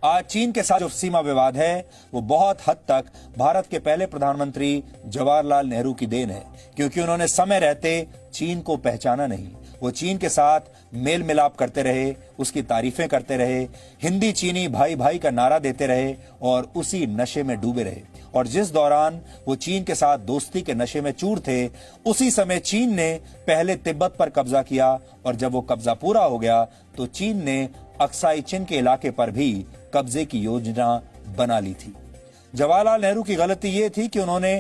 आज चीन के साथ जो सीमा विवाद है वो बहुत हद तक भारत के पहले प्रधानमंत्री जवाहरलाल नेहरू की देन है, क्योंकि उन्होंने समय रहते चीन को पहचाना नहीं। वो चीन के साथ मेल मिलाप करते रहे, उसकी तारीफें करते रहे, हिंदी चीनी भाई भाई का नारा देते रहे और उसी नशे में डूबे रहे। और जिस दौरान वो चीन के साथ दोस्ती के नशे में चूर थे, उसी समय चीन ने पहले तिब्बत पर कब्जा किया और जब वो कब्जा पूरा हो गया तो चीन ने अक्साई चिन के इलाके पर भी कब्जे की योजना बना ली थी। जवाहरलाल नेहरू की गलती ये थी कि उन्होंने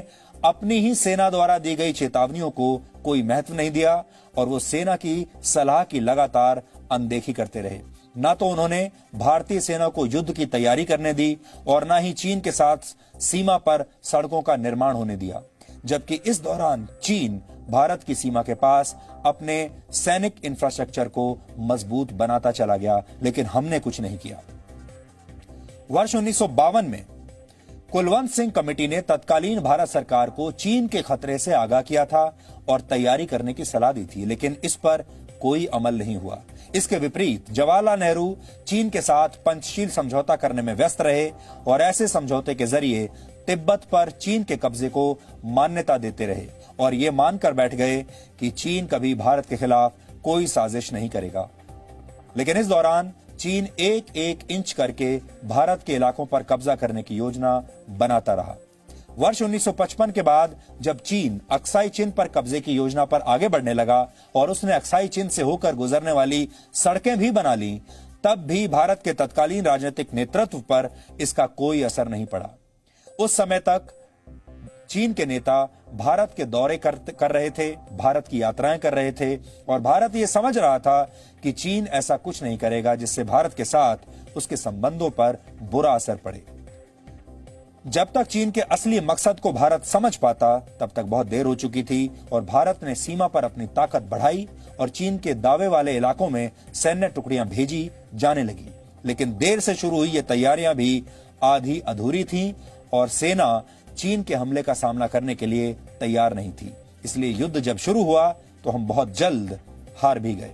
अपनी ही सेना द्वारा दी गई चेतावनियों को कोई महत्व नहीं दिया और वो सेना की सलाह की लगातार अनदेखी करते रहे। ना तो उन्होंने भारतीय सेना को युद्ध की तैयारी करने दी और ना ही चीन के साथ सीमा पर सड़कों का निर्माण होने दिया, जबकि इस दौरान चीन भारत की सीमा के पास अपने सैनिक इंफ्रास्ट्रक्चर को मजबूत बनाता चला गया, लेकिन हमने कुछ नहीं किया। वर्ष 1952 में कुलवंत सिंह कमेटी ने तत्कालीन भारत सरकार को चीन के खतरे से आगाह किया था और तैयारी करने की सलाह दी थी, लेकिन इस पर कोई अमल नहीं हुआ। इसके विपरीत जवाहरलाल नेहरू चीन के साथ पंचशील समझौता करने में व्यस्त रहे और ऐसे समझौते के जरिए तिब्बत पर चीन के कब्जे को मान्यता देते रहे और ये मानकर बैठ गए कि चीन कभी भारत के खिलाफ कोई साजिश नहीं करेगा। लेकिन इस दौरान चीन एक एक इंच करके भारत के इलाकों पर कब्जा करने की योजना बनाता रहा। वर्ष 1955 के बाद जब चीन अक्साई चिन पर कब्जे की योजना पर आगे बढ़ने लगा और उसने अक्साई चिन से होकर गुजरने वाली सड़कें भी बना ली, तब भी भारत के तत्कालीन राजनीतिक नेतृत्व पर इसका कोई असर नहीं पड़ा। उस समय तक चीन के नेता भारत के दौरे कर रहे थे, भारत की यात्राएं कर रहे थे और भारत ये समझ रहा था कि चीन ऐसा कुछ नहीं करेगा जिससे भारत के साथ उसके संबंधों पर बुरा असर पड़े। जब तक चीन के असली मकसद को भारत समझ पाता, तब तक बहुत देर हो चुकी थी और भारत ने सीमा पर अपनी ताकत बढ़ाई और चीन के दावे वाले इलाकों में सैन्य टुकड़ियां भेजी जाने लगी। लेकिन देर से शुरू हुई ये तैयारियां भी आधी अधूरी थीं और सेना चीन के हमले का सामना करने के लिए तैयार नहीं थी। इसलिए युद्ध जब शुरू हुआ तो हम बहुत जल्द हार भी गए।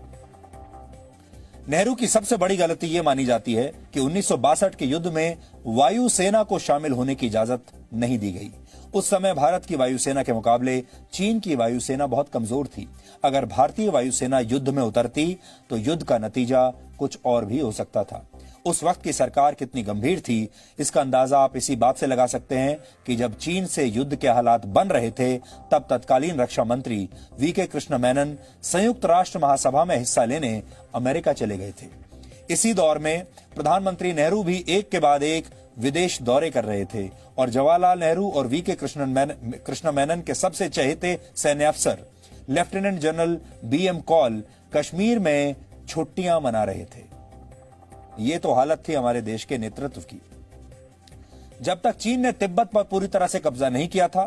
नेहरू की सबसे बड़ी गलती यह मानी जाती है कि 1962 के युद्ध में वायुसेना को शामिल होने की इजाजत नहीं दी गई। उस समय भारत की वायुसेना के मुकाबले चीन की वायुसेना बहुत कमजोर थी। अगर भारतीय वायुसेना युद्ध में उतरती तो युद्ध का नतीजा कुछ और भी हो सकता था। उस वक्त की सरकार कितनी गंभीर थी, इसका अंदाजा आप इसी बात से लगा सकते हैं कि जब चीन से युद्ध के हालात बन रहे थे, तब तत्कालीन रक्षा मंत्री वीके कृष्ण मेनन संयुक्त राष्ट्र महासभा में हिस्सा लेने अमेरिका चले गए थे। इसी दौर में प्रधानमंत्री नेहरू भी एक के बाद एक विदेश दौरे कर रहे थे और जवाहरलाल नेहरू और वीके कृष्ण मेनन के सबसे चहेते सैन्य अफसर lieutenant general BM Kaul Kashmir में छुट्टियां मना रहे थे। ये तो हालत थी हमारे देश के नेतृत्व की। जब तक चीन ने तिब्बत पर पूरी तरह से कब्जा नहीं किया था,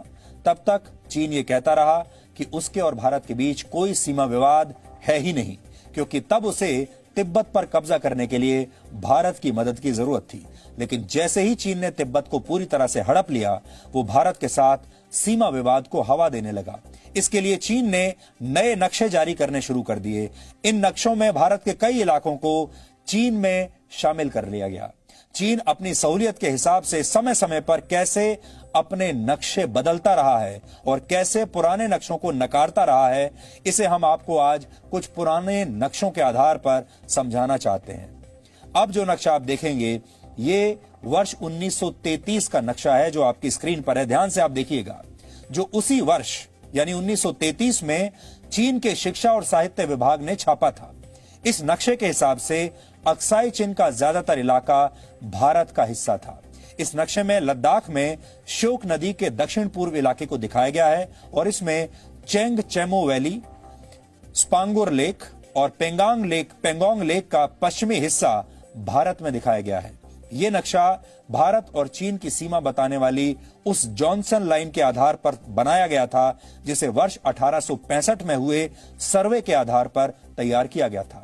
तब तक चीन ये कहता रहा कि उसके और भारत के बीच कोई सीमा विवाद है ही नहीं, क्योंकि तब उसे तिब्बत पर कब्जा करने के लिए भारत की मदद की जरूरत थी। लेकिन जैसे ही चीन ने तिब्बत को पूरी तरह से हड़प लिया, वो भारत के साथ सीमा विवाद को हवा देने लगा। इसके लिए चीन ने नए नक्शे जारी करने शुरू कर दिए। इन नक्शों में भारत के कई इलाकों को चीन में शामिल कर लिया गया। चीन अपनी सहूलियत के हिसाब से समय समय पर कैसे अपने नक्शे बदलता रहा है और कैसे पुराने नक्शों को नकारता रहा है, इसे हम आपको आज कुछ पुराने नक्शों के आधार पर समझाना चाहते हैं। अब जो नक्शा आप देखेंगे, ये वर्ष 1933 का नक्शा है जो आपकी स्क्रीन पर है। ध्यान से आप देखिएगा, जो उसी वर्ष यानी 1933 में चीन के शिक्षा और साहित्य विभाग ने छापा था। इस नक्शे के हिसाब से अक्साई चिन का ज्यादातर इलाका भारत का हिस्सा था। इस नक्शे में लद्दाख में श्योक नदी के दक्षिण पूर्व इलाके को दिखाया गया है और इसमें चेंग चेमो वैली, स्पांगुर लेक और पेंगोंग लेक का पश्चिमी हिस्सा भारत में दिखाया गया है। यह नक्शा भारत और चीन की सीमा बताने वाली उस जॉनसन लाइन के आधार पर बनाया गया था, जिसे वर्ष 1865 में हुए सर्वे के आधार पर तैयार किया गया था।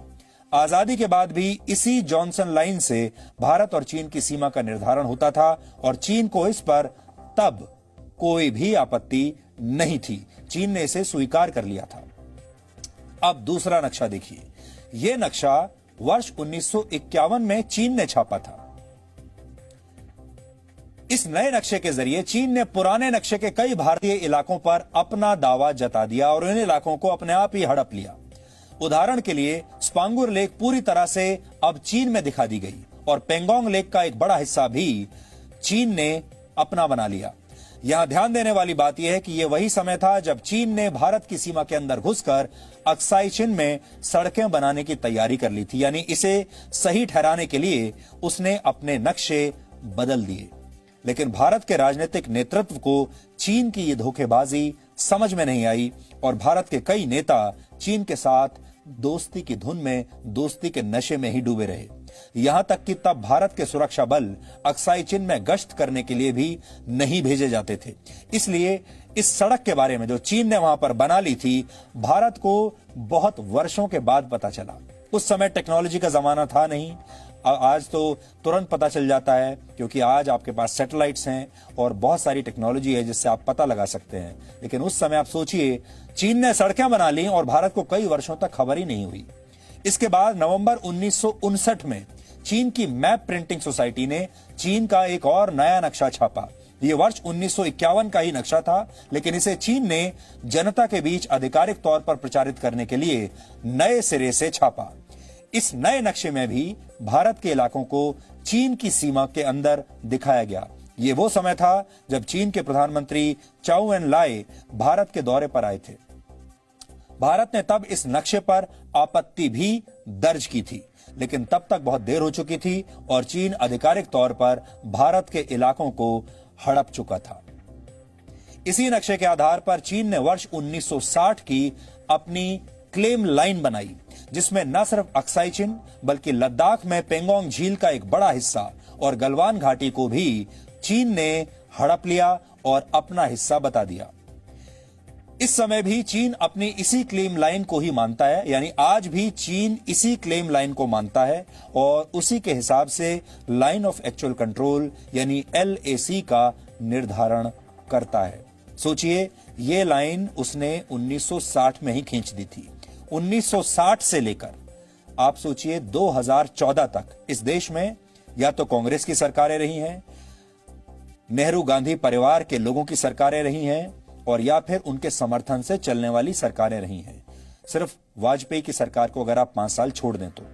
आजादी के बाद भी इसी जॉनसन लाइन से भारत और चीन की सीमा का निर्धारण होता था और चीन को इस पर तब कोई भी आपत्ति नहीं थी। चीन ने इसे स्वीकार कर लिया था। अब दूसरा नक्शा देखिए। यह नक्शा वर्ष 1951 में चीन ने छापा था। इस नए नक्शे के जरिए चीन ने पुराने नक्शे के कई भारतीय इलाकों पर अपना दावा जता दिया और इन इलाकों को अपने आप ही हड़प लिया। उदाहरण के लिए स्पांगुर लेक पूरी तरह से अब चीन में दिखा दी गई और पेंगोंग लेक का एक बड़ा हिस्सा भी चीन ने अपना बना लिया। यहां ध्यान देने वाली बात यह है कि यह वही समय था जब चीन ने भारत की सीमा के अंदर घुसकर अक्साई चिन में सड़कें बनाने की तैयारी कर ली थी, यानी इसे सही ठहराने के लिए उसने अपने नक्शे बदल दिए। लेकिन भारत के राजनीतिक नेतृत्व को चीन की ये धोखेबाजी समझ में नहीं आई और भारत के कई नेता चीन के साथ दोस्ती की धुन में, दोस्ती के नशे में ही डूबे रहे। यहां तक कि तब भारत के सुरक्षा बल अक्साई चिन में गश्त करने के लिए भी नहीं भेजे जाते थे। इसलिए इस सड़क के बारे में जो चीन ने वहां पर बना ली थी, भारत को बहुत वर्षों के बाद पता चला। उस समय टेक्नोलॉजी का जमाना था नहीं। आज तो तुरंत पता चल जाता है क्योंकि आज आपके पास सैटेलाइट्स हैं और बहुत सारी टेक्नोलॉजी है जिससे आप पता लगा सकते हैं। लेकिन उस समय आप सोचिए, चीन ने सड़कें बना ली और भारत को कई वर्षों तक खबर ही नहीं हुई। इसके बाद नवंबर 1959 में चीन की मैप प्रिंटिंग सोसाइटी ने चीन का एक और नया नक्शा छापा। यह वर्ष 1951 का ही नक्शा था, लेकिन इसे चीन ने जनता के बीच आधिकारिक तौर पर प्रचारित करने के लिए नए सिरे से छापा। इस नए नक्शे में भी भारत के इलाकों को चीन की सीमा के अंदर दिखाया गया। यह वो समय था जब चीन के प्रधानमंत्री चाउ एन लाई भारत के दौरे पर आए थे। भारत ने तब इस नक्शे पर आपत्ति भी दर्ज की थी, लेकिन तब तक बहुत देर हो चुकी थी और चीन आधिकारिक तौर पर भारत के इलाकों को हड़प चुका था। इसी नक्शे के आधार पर चीन ने वर्ष 1960 की अपनी क्लेम लाइन बनाई, जिसमें न सिर्फ अक्साई चिन बल्कि लद्दाख में पेंगोंग झील का एक बड़ा हिस्सा और गलवान घाटी को भी चीन ने हड़प लिया और अपना हिस्सा बता दिया। इस समय भी चीन अपनी इसी क्लेम लाइन को ही मानता है, यानी आज भी चीन इसी क्लेम लाइन को मानता है और उसी के हिसाब से लाइन ऑफ एक्चुअल कंट्रोल यानी LAC का निर्धारण करता है। सोचिए, ये लाइन उसने 1960 में ही खींच दी थी। 1960 से लेकर आप सोचिए 2014 तक इस देश में या तो कांग्रेस की सरकारें रही हैं, नेहरू गांधी परिवार के लोगों की सरकारें रही हैं और या फिर उनके समर्थन से चलने वाली सरकारें रही हैं। सिर्फ वाजपेयी की सरकार को अगर आप 5 साल छोड़ दें तो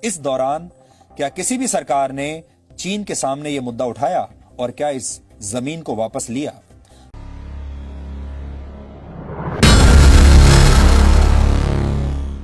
इस दौरान क्या किसी भी सरकार ने चीन के सामने यह मुद्दा उठाया और क्या इस जमीन को वापस लिया?